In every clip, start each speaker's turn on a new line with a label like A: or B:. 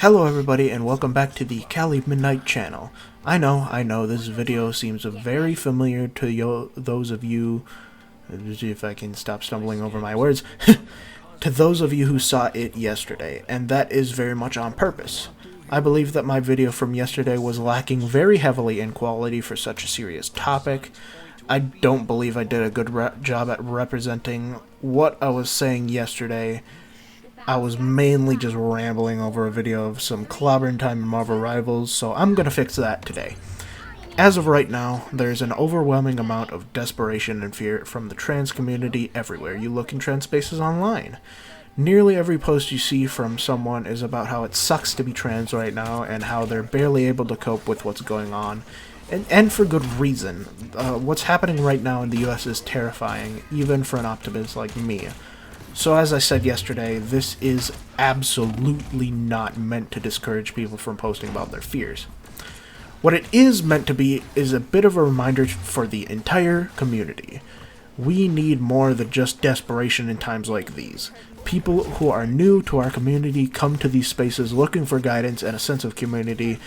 A: Hello everybody and welcome back to the Cali Midnight channel. I know, this video seems very familiar to those of you, if I can stop stumbling over my words, to those of you who saw it yesterday, and that is very much on purpose. I believe that my video from yesterday was lacking very heavily in quality for such a serious topic. I don't believe I did a good job at representing what I was saying yesterday. I was mainly just rambling over a video of some clobbering time in Marvel Rivals, so I'm gonna fix that today. As of right now, there's an overwhelming amount of desperation and fear from the trans community everywhere you look in trans spaces online. Nearly every post you see from someone is about how it sucks to be trans right now and how they're barely able to cope with what's going on. And for good reason. What's happening right now in the US is terrifying, even for an optimist like me. So as I said yesterday, this is absolutely not meant to discourage people from posting about their fears. What it is meant to be is a bit of a reminder for the entire community. We need more than just desperation in times like these. People who are new to our community come to these spaces looking for guidance and a sense of community,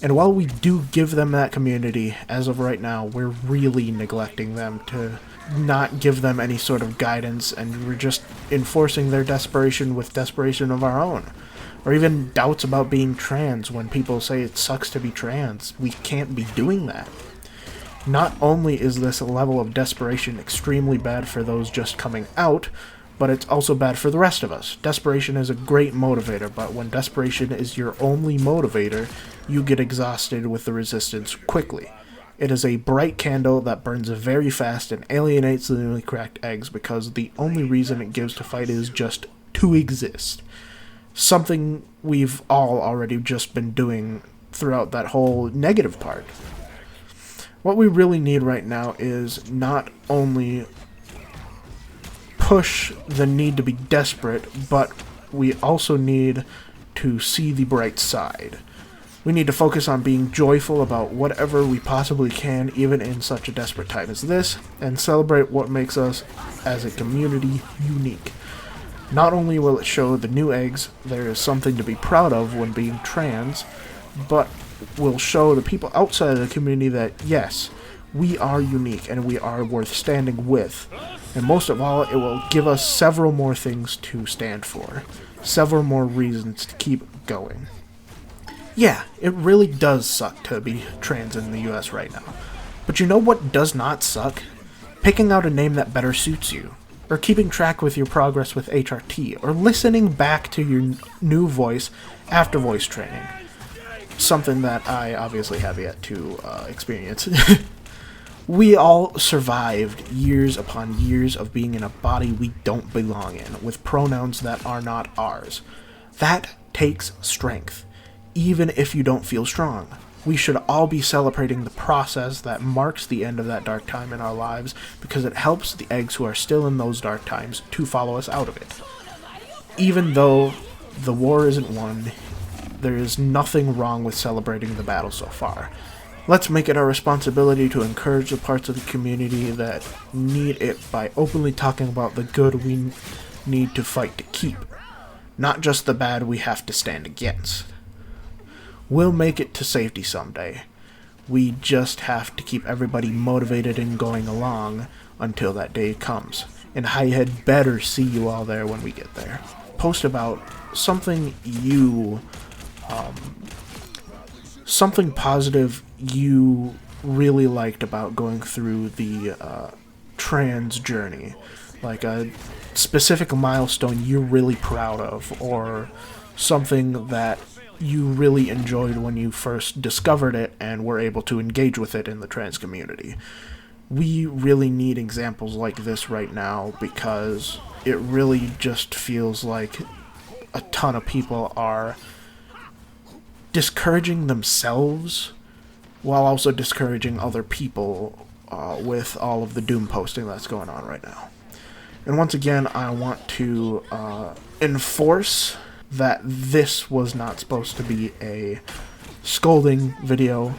A: and while we do give them that community, as of right now, we're really neglecting them to not give them any sort of guidance, and we're just enforcing their desperation with desperation of our own. Or even doubts about being trans when people say it sucks to be trans. We can't be doing that. Not only is this level of desperation extremely bad for those just coming out, but it's also bad for the rest of us. Desperation is a great motivator, but when desperation is your only motivator, you get exhausted with the resistance quickly. It is a bright candle that burns very fast and alienates the newly cracked eggs because the only reason it gives to fight is just to exist. Something we've all already just been doing throughout that whole negative part. What we really need right now is not only push the need to be desperate, but we also need to see the bright side. We need to focus on being joyful about whatever we possibly can, even in such a desperate time as this, and celebrate what makes us, as a community, unique. Not only will it show the new eggs there is something to be proud of when being trans, but will show the people outside of the community that, yes, we are unique and we are worth standing with. And most of all, it will give us several more things to stand for. Several more reasons to keep going. Yeah, it really does suck to be trans in the US right now. But you know what does not suck? Picking out a name that better suits you. Or keeping track with your progress with HRT. Or listening back to your new voice after voice training. Something that I obviously have yet to experience. We all survived years upon years of being in a body we don't belong in, with pronouns that are not ours. That takes strength, even if you don't feel strong. We should all be celebrating the process that marks the end of that dark time in our lives, because it helps the eggs who are still in those dark times to follow us out of it. Even though the war isn't won, there is nothing wrong with celebrating the battle so far. Let's make it our responsibility to encourage the parts of the community that need it by openly talking about the good we need to fight to keep, not just the bad we have to stand against. We'll make it to safety someday. We just have to keep everybody motivated and going along until that day comes. And I had better see you all there when we get there. Post about something something positive you really liked about going through the trans journey. Like a specific milestone you're really proud of, or something that you really enjoyed when you first discovered it and were able to engage with it in the trans community. We really need examples like this right now, because it really just feels like a ton of people are discouraging themselves while also discouraging other people with all of the doom posting that's going on right now. And once again, I want to enforce that this was not supposed to be a scolding video.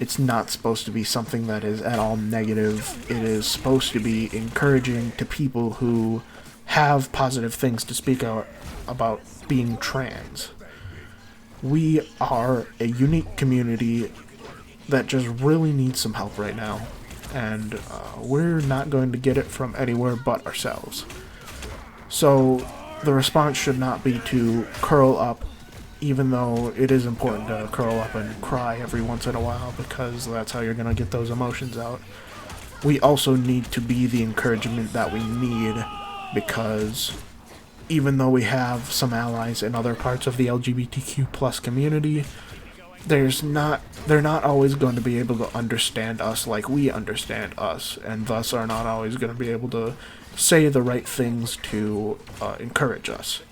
A: It's not supposed to be something that is at all negative. It is supposed to be encouraging to people who have positive things to speak out about being trans. We are a unique community that just really needs some help right now, and we're not going to get it from anywhere but ourselves. So the response should not be to curl up, even though it is important to curl up and cry every once in a while, because that's how you're going to get those emotions out. We also need to be the encouragement that we need, because even though we have some allies in other parts of the LGBTQ plus community, they're not always going to be able to understand us like we understand us, and thus are not always going to be able to say the right things to encourage us.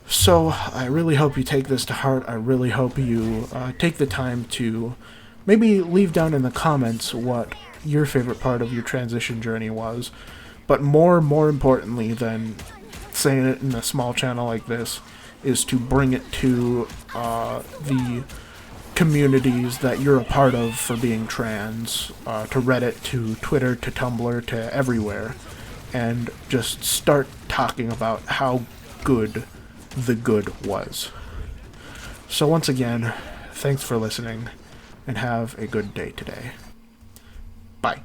A: So I really hope you take this to heart. I really hope you take the time to maybe leave down in the comments what your favorite part of your transition journey was. But more importantly than saying it in a small channel like this is to bring it to the communities that you're a part of for being trans, to Reddit, to Twitter, to Tumblr, to everywhere, and just start talking about how good the good was. So once again, thanks for listening, and have a good day today. Bye.